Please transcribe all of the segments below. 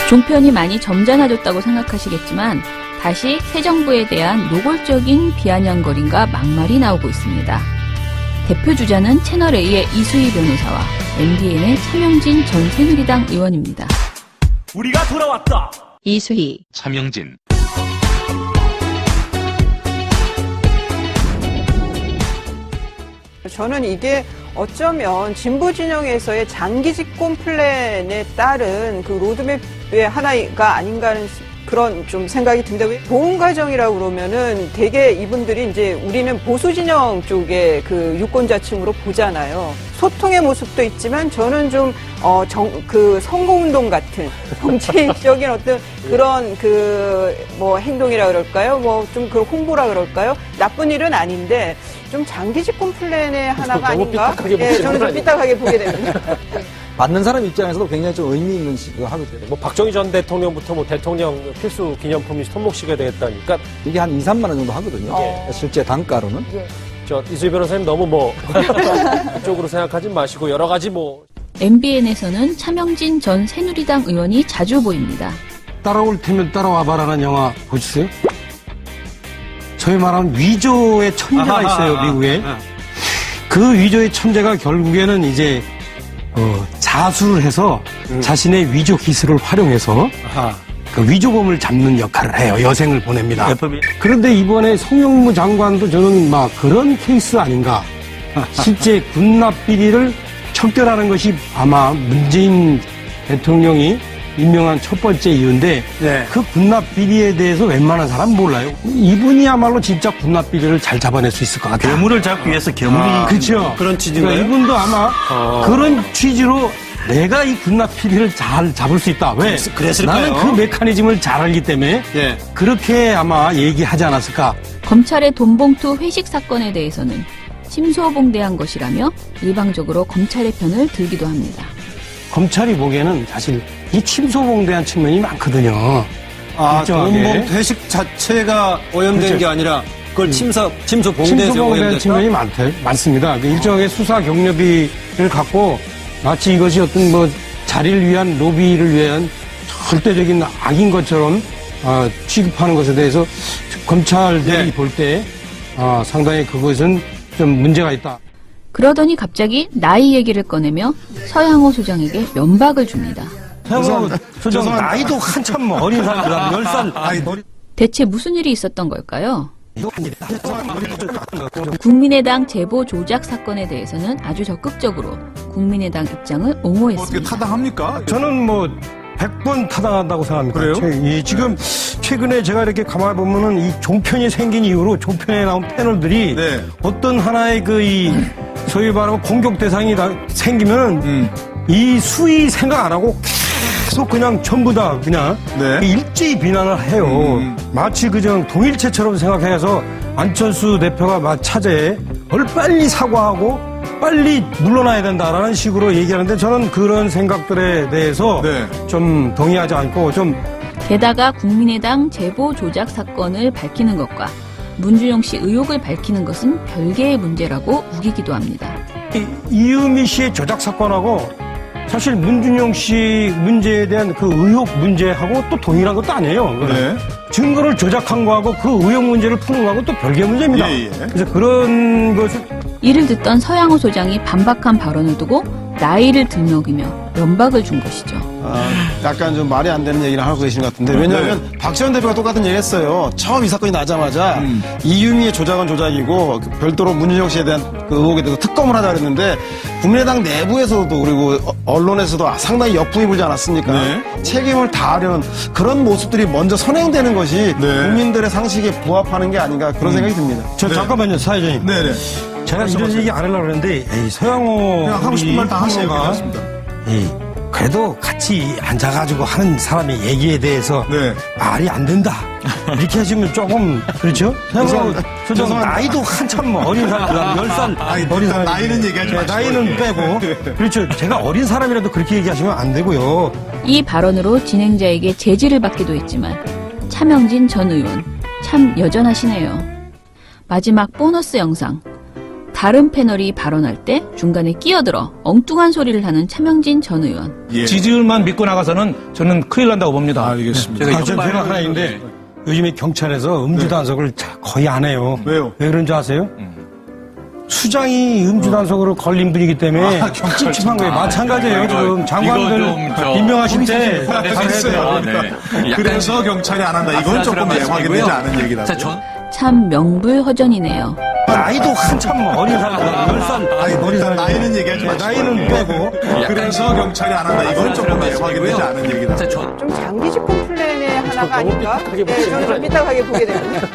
종편이 많이 점잖아졌다고 생각하시겠지만 다시 새 정부에 대한 노골적인 비아냥거림과 막말이 나오고 있습니다. 대표 주자는 채널A의 이수희 변호사와 MBN의 차명진 전 새누리당 의원입니다. 우리가 돌아왔다. 이수희, 차명진. 저는 이게 어쩌면 진보 진영에서의 장기 집권 플랜에 따른 그 로드맵의 하나가 아닌가 하는 그런 좀 생각이 듭니다. 보훈 과정이라고 그러면은 되게 이분들이 이제 우리는 보수 진영 쪽의 그 유권자층으로 보잖아요. 소통의 모습도 있지만 저는 좀 그 선거운동 같은 정치적인 어떤 그런 그 뭐 행동이라 그럴까요? 뭐 좀 그 홍보라 그럴까요? 나쁜 일은 아닌데 좀 장기 집권 플랜의 하나가 아닌가? 예, 저는 좀 삐딱하게 보게 됩니다. 받는 사람 입장에서도 굉장히 좀 의미 있는 시기가 하거든요. 뭐 박정희 전 대통령부터 뭐 대통령 필수 기념품이 손목시계 되겠다니까 이게 한 2, 3만 원 정도 하거든요. 실제 단가로는. 저 이수희 변호사님 너무 뭐 그쪽으로 생각하지 마시고 여러 가지 뭐 MBN에서는 차명진 전 새누리당 의원이 자주 보입니다. 따라올 테면 따라와봐라는 영화 보셨어요? 소위 말하면 위조의 천재가 있어요, 미국에. 그 위조의 천재가 결국에는 이제 자수를 해서 자신의 위조 기술을 활용해서 그 위조범을 잡는 역할을 해요. 여생을 보냅니다. 그런데 이번에 송영무 장관도 저는 막 그런 케이스 아닌가. 실제 군납 비리를 척결하는 것이 아마 문재인 대통령이 임명한 첫 번째 이유인데 그 군납 비리에 대해서 웬만한 사람 몰라요. 이분이야말로 진짜 군납 비리를 잘 잡아낼 수 있을 것 같아요. 괴물을 잡기 위해서 괴물이 그렇죠. 그런 취지인가요? 그러니까 이분도 아마 그런 취지로 내가 이 군납 비리를 잘 잡을 수 있다. 왜? 그랬을까요? 나는 그 메커니즘을 잘 알기 때문에 그렇게 아마 얘기하지 않았을까. 검찰의 돈봉투 회식 사건에 대해서는 침소봉대한 것이라며 일방적으로 검찰의 편을 들기도 합니다. 검찰이 보기에는 사실 이 침소봉대한 측면이 많거든요. 돈봉투 회식 자체가 오염된 그렇죠. 게 아니라 그걸 침소봉대에서 침소봉대한 오염됐다? 측면이 많습니다. 일종의 수사 경력비를 갖고 마치 이것이 어떤 뭐 자리를 위한 로비를 위한 절대적인 악인 것처럼 취급하는 것에 대해서 검찰들이 볼 때 상당히 그것은 좀 문제가 있다. 그러더니 갑자기 나이 얘기를 꺼내며 서양호 소장에게 면박을 줍니다. 서양호 소장 나이도 한참 어린 사람이라 10살. 대체 무슨 일이 있었던 걸까요? 국민의당 제보 조작 사건에 대해서는 아주 적극적으로 국민의당 입장을 옹호했습니다. 어떻게 타당합니까? 저는 뭐 100번 타당한다고 생각합니다. 그래요? 지금 최근에 제가 이렇게 가만히 보면은 이 종편이 생긴 이후로 종편에 나온 패널들이 어떤 하나의 소위 말하면 공격 대상이 생기면은 이 수위 생각 안 하고 계속 그냥 전부 다 그냥 일제히 비난을 해요. 마치 그저 동일체처럼 생각해서 안철수 대표가 막 차제에 빨리 사과하고 빨리 물러나야 된다라는 식으로 얘기하는데 저는 그런 생각들에 대해서 좀 동의하지 않고 게다가 국민의당 제보 조작 사건을 밝히는 것과 문준용 씨 의혹을 밝히는 것은 별개의 문제라고 우기기도 합니다. 이유미 씨의 조작 사건하고 사실 문준용 씨 문제에 대한 그 의혹 문제하고 또 동일한 것도 아니에요. 증거를 조작한 거하고 그 의혹 문제를 푸는 거하고 또 별개 문제입니다. 그래서 그런 것을 이를 듣던 서양호 소장이 반박한 발언을 두고 나이를 들먹이며 면박을 준 것이죠. 약간 좀 말이 안 되는 얘기를 하고 계신 것 같은데 왜냐하면 박지원 대표가 똑같은 얘기 했어요. 처음 이 사건이 나자마자 이유미의 조작은 조작이고 별도로 문준용 씨에 대한 그 의혹에 대해서 특검을 하자 그랬는데 국민의당 내부에서도 그리고 언론에서도 상당히 역풍이 불지 않았습니까? 책임을 다하려는 그런 모습들이 먼저 선행되는 것이 국민들의 상식에 부합하는 게 아닌가 그런 생각이 듭니다. 잠깐만요, 사회자님. 제가 이런 얘기 안 하려고 그랬는데 서양호 그냥 하고 싶은 말 다 하세요. 괜찮습니다. 그래도 같이 앉아가지고 하는 사람의 얘기에 대해서 말이 안 된다. 이렇게 하시면 조금 그렇죠? 서양호 소장 나이도 한참 어린 사람, 10살 어린 사람. 나이는 얘기하지 마시고. 나이는 빼고. 그렇죠. 제가 어린 사람이라도 그렇게 얘기하시면 안 되고요. 이 발언으로 진행자에게 제지를 받기도 했지만 차명진 전 의원 참 여전하시네요. 마지막 보너스 영상. 다른 패널이 발언할 때 중간에 끼어들어 엉뚱한 소리를 하는 차명진 전 의원. 예. 지지율만 믿고 나가서는 저는 큰일 난다고 봅니다. 알겠습니다. 제가 전 제가 하나 있는데 요즘에 경찰에서 음주단속을 거의 안 해요. 왜요? 왜 그런지 아세요? 수장이 음주단속으로 걸린 분이기 때문에 찝찝한 거예요. 마찬가지예요. 지금 장관들 임명하실 때 됐어요. 그래서 경찰이 안 한다. 이건 조금 확인되지 않은 얘기라고. 참 명불허전이네요. 나이도 한참 어린 사람, 10살 어린 사람. 나이는 얘기하지 마시고. 나이는 빼고. 그래서 경찰이 안 한다. 이건 조금 확인되지 않은 얘기라고. 좀 장기집 콤플레인의 하나가 아닌가? 삐딱하게 네, 보시는 저는 좀 삐딱하게 보게 됩니다.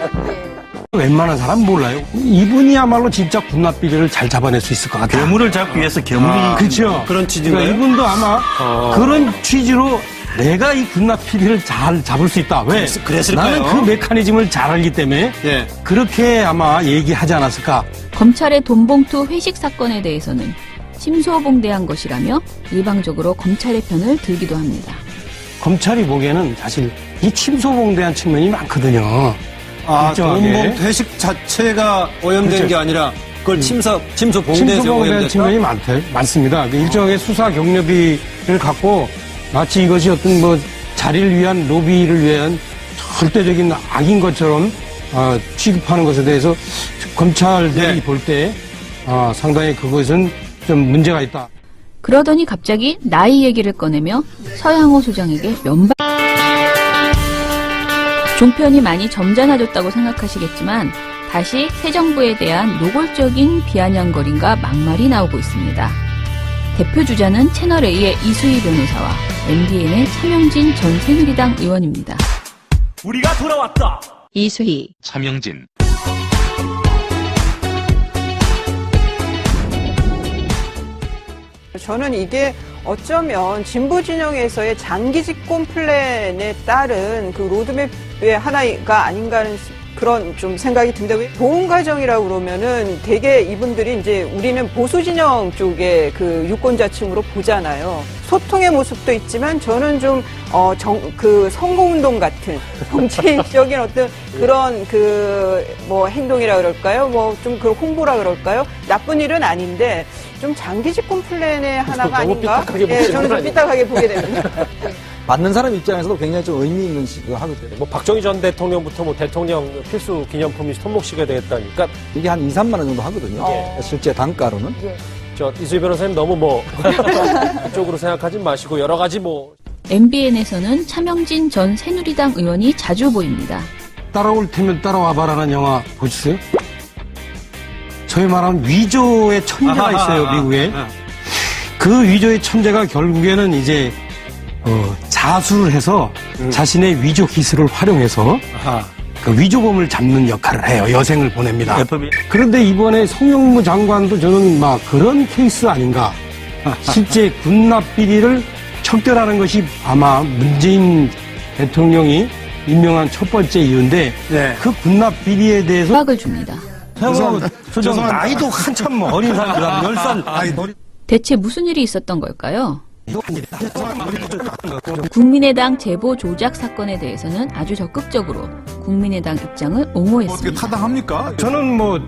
웬만한 사람 몰라요. 이분이야말로 진짜 군납비리를 잘 잡아낼 수 있을 것 같아요. 괴물을 잡기 위해서 괴물이 그렇죠. 그런 취지인가요? 그러니까 이분도 아마 그런 취지로 내가 이 군납비리를 잘 잡을 수 있다. 왜? 그랬을까요? 나는 그 메커니즘을 잘 알기 때문에 예. 그렇게 아마 얘기하지 않았을까. 검찰의 돈봉투 회식 사건에 대해서는 침소봉대한 것이라며 일방적으로 검찰의 편을 들기도 합니다. 검찰이 보기에는 사실 이 침소봉대한 측면이 많거든요. 아, 일정하게. 돈봉 회식 자체가 오염된 그렇죠. 게 아니라 그걸 침소봉대에서 침소봉대한 오염됐다? 측면이 많습니다. 그 일정의 수사 경력비를 갖고 마치 이것이 어떤 뭐 자리를 위한 로비를 위한 절대적인 악인 것처럼 취급하는 것에 대해서 검찰들이 볼 때 상당히 그것은 좀 문제가 있다. 그러더니 갑자기 나이 얘기를 꺼내며 서양호 소장에게 면박. 종편이 많이 점잖아졌다고 생각하시겠지만 다시 새 정부에 대한 노골적인 비아냥거림과 막말이 나오고 있습니다. 대표 주자는 채널A의 이수희 변호사와 MBN의 차명진 전 새누리당 의원입니다. 우리가 돌아왔다. 이수희, 차명진. 저는 이게 어쩌면 진보 진영에서의 장기집 콤플레인에 따른 그 로드맵의 하나가 아닌가 하는 그런 좀 생각이 듭니다. 보훈 과정이라고 그러면은 되게 이분들이 이제 우리는 보수 진영 쪽의 그 유권자층으로 보잖아요. 소통의 모습도 있지만 저는 좀 그 선거운동 같은 정치적인 어떤 그런 그 뭐 행동이라 그럴까요? 뭐 좀 그 홍보라 그럴까요? 나쁜 일은 아닌데 좀 장기집 콤플레인의 하나가 너무 아닌가? 삐딱하게 네, 보시는 저는 거 좀 아니에요? 삐딱하게 보게 됩니다. 받는 사람 입장에서도 굉장히 좀 의미 있는 하거든요. 뭐 박정희 전 대통령부터 뭐 대통령 필수 기념품이 손목시가 되겠다니까 이게 한 2, 3만 원 정도 하거든요. 실제 단가로는. 저 이수희 변호사님 너무 뭐 그쪽으로 생각하지 마시고 여러 가지 뭐 MBN에서는 차명진 전 새누리당 의원이 자주 보입니다. 따라올 테면 따라와봐라는 영화 보셨어요? 저희 말하면 위조의 천재가 있어요, 미국에. 그 위조의 천재가 결국에는 이제 자수를 해서 자신의 위조 기술을 활용해서 그 위조범을 잡는 역할을 해요. 여생을 보냅니다. 그런데 이번에 송영무 장관도 저는 막 그런 케이스 아닌가. 실제 군납비리를 척결하는 것이 아마 문재인 대통령이 임명한 첫 번째 이유인데 그 군납비리에 대해서 협박을 줍니다. 소장 나이도 한참 어린 사람, 10살. 대체 무슨 일이 있었던 걸까요? 국민의당 제보 조작 사건에 대해서는 아주 적극적으로 국민의당 입장을 옹호했습니다. 어떻게 타당합니까? 저는 뭐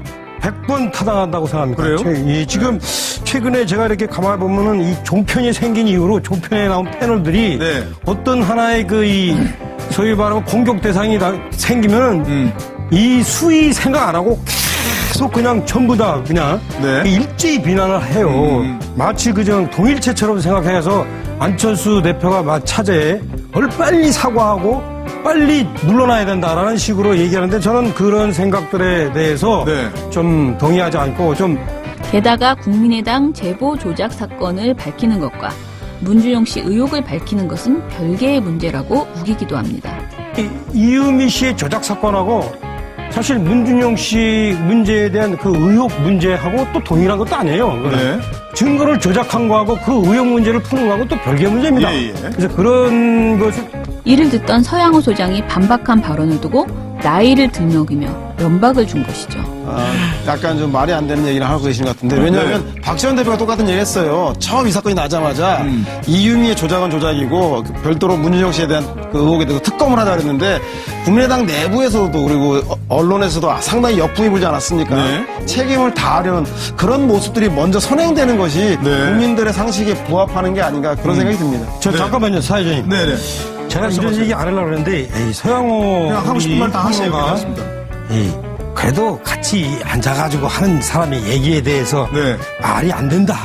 100번 타당한다고 생각합니다. 그래요? 지금 최근에 제가 이렇게 가만히 보면은 이 종편이 생긴 이후로 종편에 나온 패널들이 네. 어떤 하나의 소위 말하면 공격 대상이 생기면은 이 수위 생각 안 하고 계속 그냥 전부 다 그냥 네. 일제히 비난을 해요. 마치 그저 동일체처럼 생각해서 안철수 대표가 차제에 빨리 사과하고 빨리 물러나야 된다라는 식으로 얘기하는데 저는 그런 생각들에 대해서 네. 좀 동의하지 않고 좀 게다가 국민의당 제보 조작 사건을 밝히는 것과 문준용 씨 의혹을 밝히는 것은 별개의 문제라고 우기기도 합니다. 이유미 씨의 조작 사건하고 사실 문준용 씨 문제에 대한 그 의혹 문제하고 또 동일한 것도 아니에요. 네. 증거를 조작한 거하고 그 의혹 문제를 푸는 거하고 또 별개의 문제입니다. 예. 그래서 그런 것을 이를 듣던 서양호 소장이 반박한 발언을 두고 나이를 들먹이며 면박을 준 것이죠. 약간 좀 말이 안 되는 얘기를 하고 계시는 것 같은데 왜냐하면 박지원 대표가 똑같은 얘기를 했어요. 처음 이 사건이 나자마자 이유미의 조작은 조작이고 별도로 문준영 씨에 대한 그 의혹에 대해서 특검을 하자 그랬는데 국민의당 내부에서도 그리고 언론에서도 상당히 역풍이 불지 않았습니까? 책임을 다하려는 그런 모습들이 먼저 선행되는 것이 국민들의 상식에 부합하는 게 아닌가 그런 생각이 듭니다. 저 잠깐만요, 사회자님. 네네. 제가 이런 얘기 안 하려고 그랬는데, 에이, 서영호. 그냥 하고 싶은 말 다 하세요. 후보가 괜찮습니다. 그래도 같이 앉아가지고 하는 사람의 얘기에 대해서 네. 말이 안 된다.